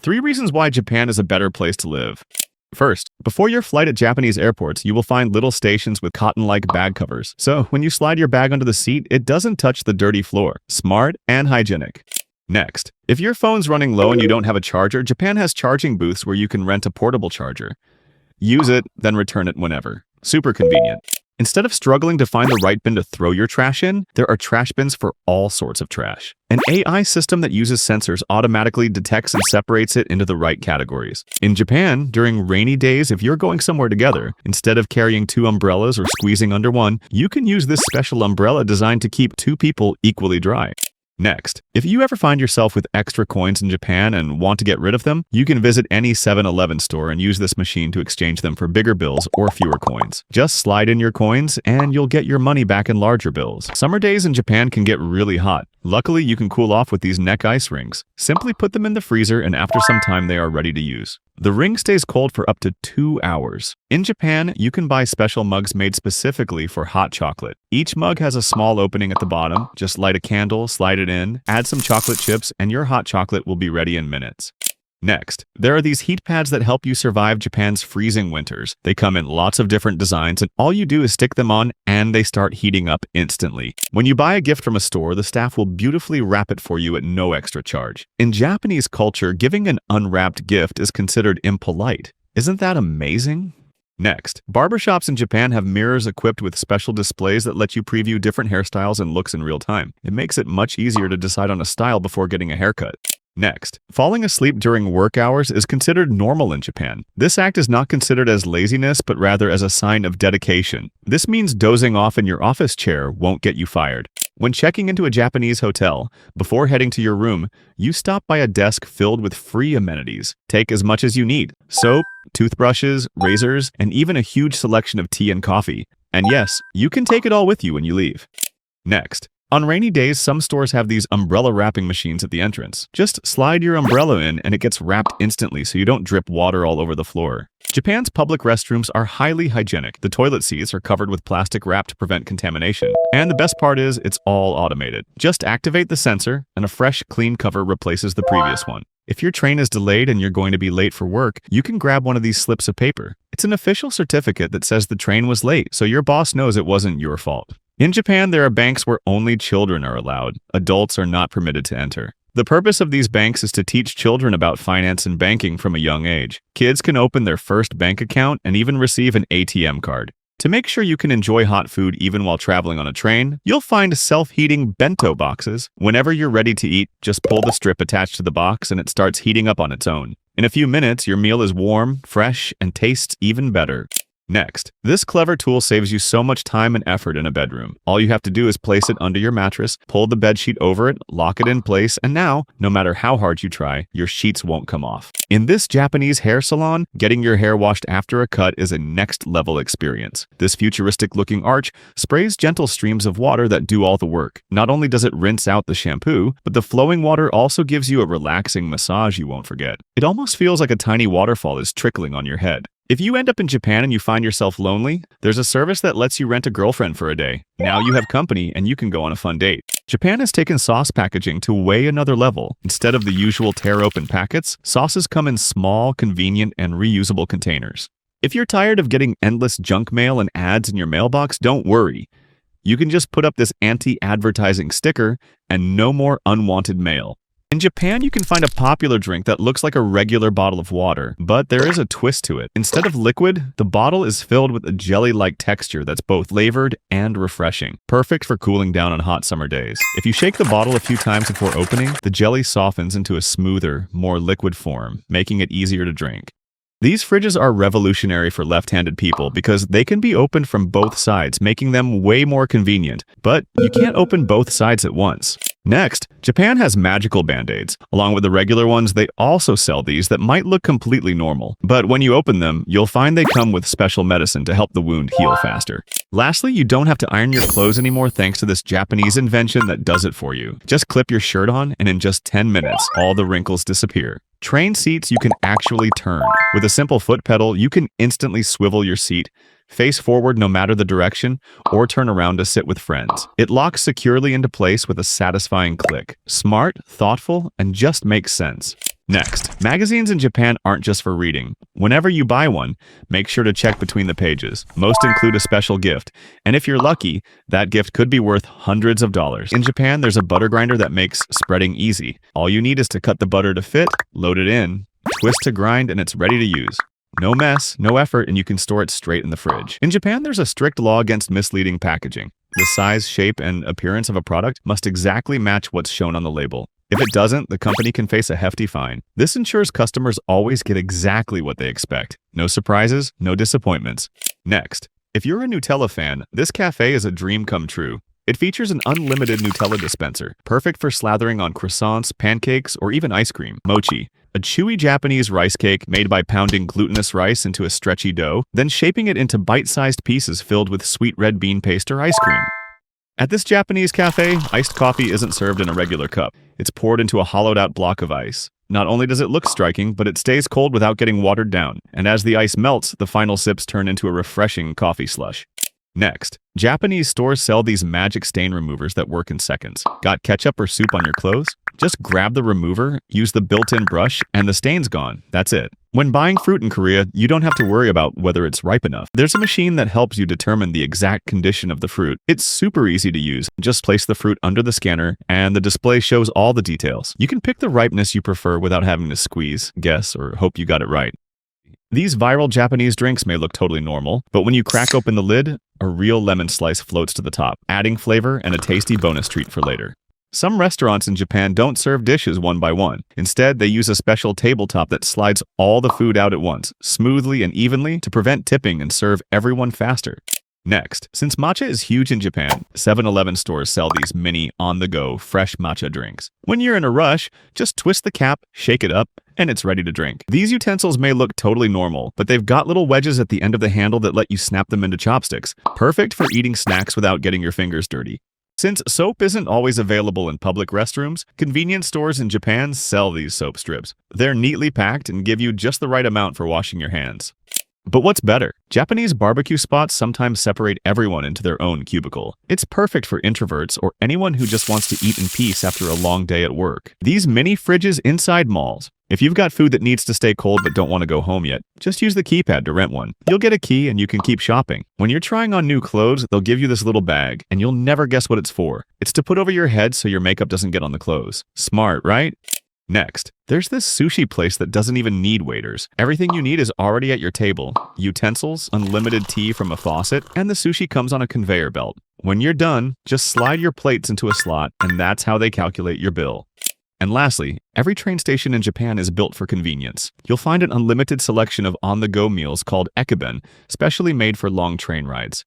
3 reasons why Japan is a better place to live. First, before your flight at Japanese airports, you will find little stations with cotton-like bag covers. So when you slide your bag onto the seat, it doesn't touch the dirty floor. Smart and hygienic. Next, if your phone's running low and you don't have a charger, Japan has charging booths where you can rent a portable charger. Use it, then return it whenever. Super convenient. Instead of struggling to find the right bin to throw your trash in, there are trash bins for all sorts of trash. An AI system that uses sensors automatically detects and separates it into the right categories. In Japan, during rainy days, if you're going somewhere together, instead of carrying 2 umbrellas or squeezing under one, you can use this special umbrella designed to keep 2 people equally dry. Next, if you ever find yourself with extra coins in Japan and want to get rid of them, you can visit any 7-Eleven store and use this machine to exchange them for bigger bills or fewer coins. Just slide in your coins and you'll get your money back in larger bills. Summer days in Japan can get really hot. Luckily, you can cool off with these neck ice rings. Simply put them in the freezer and after some time they are ready to use. The ring stays cold for up to 2 hours. In Japan, you can buy special mugs made specifically for hot chocolate. Each mug has a small opening at the bottom. Just light a candle, slide it in, add some chocolate chips, and your hot chocolate will be ready in minutes. Next, there are these heat pads that help you survive Japan's freezing winters. They come in lots of different designs, and all you do is stick them on, and they start heating up instantly. When you buy a gift from a store, the staff will beautifully wrap it for you at no extra charge. In Japanese culture, giving an unwrapped gift is considered impolite. Isn't that amazing? Next, barbershops in Japan have mirrors equipped with special displays that let you preview different hairstyles and looks in real time. It makes it much easier to decide on a style before getting a haircut. Next, falling asleep during work hours is considered normal in Japan. This act is not considered as laziness, but rather as a sign of dedication. This means dozing off in your office chair won't get you fired. When checking into a Japanese hotel, before heading to your room, you stop by a desk filled with free amenities. Take as much as you need: soap, toothbrushes, razors, and even a huge selection of tea and coffee. And yes, you can take it all with you when you leave. Next, on rainy days, some stores have these umbrella wrapping machines at the entrance. Just slide your umbrella in and it gets wrapped instantly so you don't drip water all over the floor. Japan's public restrooms are highly hygienic. The toilet seats are covered with plastic wrap to prevent contamination. And the best part is, it's all automated. Just activate the sensor and a fresh, clean cover replaces the previous one. If your train is delayed and you're going to be late for work, you can grab one of these slips of paper. It's an official certificate that says the train was late, so your boss knows it wasn't your fault. In Japan, there are banks where only children are allowed. Adults are not permitted to enter. The purpose of these banks is to teach children about finance and banking from a young age. Kids can open their first bank account and even receive an ATM card. To make sure you can enjoy hot food even while traveling on a train, you'll find self-heating bento boxes. Whenever you're ready to eat, just pull the strip attached to the box and it starts heating up on its own. In a few minutes, your meal is warm, fresh, and tastes even better. Next, this clever tool saves you so much time and effort in a bedroom. All you have to do is place it under your mattress, pull the bedsheet over it, lock it in place, and now, no matter how hard you try, your sheets won't come off. In this Japanese hair salon, getting your hair washed after a cut is a next-level experience. This futuristic-looking arch sprays gentle streams of water that do all the work. Not only does it rinse out the shampoo, but the flowing water also gives you a relaxing massage you won't forget. It almost feels like a tiny waterfall is trickling on your head. If you end up in Japan and you find yourself lonely, there's a service that lets you rent a girlfriend for a day. Now you have company and you can go on a fun date. Japan has taken sauce packaging to way another level. Instead of the usual tear-open packets, sauces come in small, convenient, and reusable containers. If you're tired of getting endless junk mail and ads in your mailbox, don't worry. You can just put up this anti-advertising sticker and no more unwanted mail. In Japan, you can find a popular drink that looks like a regular bottle of water, but there is a twist to it. Instead of liquid, the bottle is filled with a jelly-like texture that's both flavored and refreshing, perfect for cooling down on hot summer days. If you shake the bottle a few times before opening, the jelly softens into a smoother, more liquid form, making it easier to drink. These fridges are revolutionary for left-handed people because they can be opened from both sides, making them way more convenient, but you can't open both sides at once. Next, Japan has magical band-aids. Along with the regular ones, they also sell these that might look completely normal. But when you open them, you'll find they come with special medicine to help the wound heal faster. Lastly, you don't have to iron your clothes anymore thanks to this Japanese invention that does it for you. Just clip your shirt on, and in just 10 minutes, all the wrinkles disappear. Train seats you can actually turn. With a simple foot pedal, you can instantly swivel your seat, face forward no matter the direction, or turn around to sit with friends. It locks securely into place with a satisfying click. Smart, thoughtful, and just makes sense. Next, magazines in Japan aren't just for reading. Whenever you buy one, make sure to check between the pages. Most include a special gift, and if you're lucky, that gift could be worth hundreds of dollars. In Japan, there's a butter grinder that makes spreading easy. All you need is to cut the butter to fit, load it in, twist to grind, and it's ready to use. No mess, no effort, and you can store it straight in the fridge. In Japan, there's a strict law against misleading packaging. The size, shape, and appearance of a product must exactly match what's shown on the label. If it doesn't, the company can face a hefty fine. This ensures customers always get exactly what they expect. No surprises, no disappointments. Next, if you're a Nutella fan, this cafe is a dream come true. It features an unlimited Nutella dispenser, perfect for slathering on croissants, pancakes, or even ice cream. Mochi, a chewy Japanese rice cake made by pounding glutinous rice into a stretchy dough, then shaping it into bite-sized pieces filled with sweet red bean paste or ice cream. At this Japanese cafe, iced coffee isn't served in a regular cup. It's poured into a hollowed-out block of ice. Not only does it look striking, but it stays cold without getting watered down. And as the ice melts, the final sips turn into a refreshing coffee slush. Next, Japanese stores sell these magic stain removers that work in seconds. Got ketchup or soup on your clothes? Just grab the remover, use the built-in brush, and the stain's gone. That's it. When buying fruit in Korea, you don't have to worry about whether it's ripe enough. There's a machine that helps you determine the exact condition of the fruit. It's super easy to use. Just place the fruit under the scanner, and the display shows all the details. You can pick the ripeness you prefer without having to squeeze, guess, or hope you got it right. These viral Japanese drinks may look totally normal, but when you crack open the lid, a real lemon slice floats to the top, adding flavor and a tasty bonus treat for later. Some restaurants in Japan don't serve dishes one by one. Instead, they use a special tabletop that slides all the food out at once, smoothly and evenly, to prevent tipping and serve everyone faster. Next, since matcha is huge in Japan, 7-Eleven stores sell these mini, on-the-go, fresh matcha drinks. When you're in a rush, just twist the cap, shake it up, and it's ready to drink. These utensils may look totally normal, but they've got little wedges at the end of the handle that let you snap them into chopsticks. Perfect for eating snacks without getting your fingers dirty. Since soap isn't always available in public restrooms, convenience stores in Japan sell these soap strips. They're neatly packed and give you just the right amount for washing your hands. But what's better? Japanese barbecue spots sometimes separate everyone into their own cubicle. It's perfect for introverts or anyone who just wants to eat in peace after a long day at work. These mini fridges inside malls. If you've got food that needs to stay cold but don't want to go home yet, just use the keypad to rent one. You'll get a key and you can keep shopping. When you're trying on new clothes, they'll give you this little bag, and you'll never guess what it's for. It's to put over your head so your makeup doesn't get on the clothes. Smart, right? Next, there's this sushi place that doesn't even need waiters. Everything you need is already at your table. Utensils, unlimited tea from a faucet, and the sushi comes on a conveyor belt. When you're done, just slide your plates into a slot, and that's how they calculate your bill. And lastly, every train station in Japan is built for convenience. You'll find an unlimited selection of on-the-go meals called ekeben, specially made for long train rides.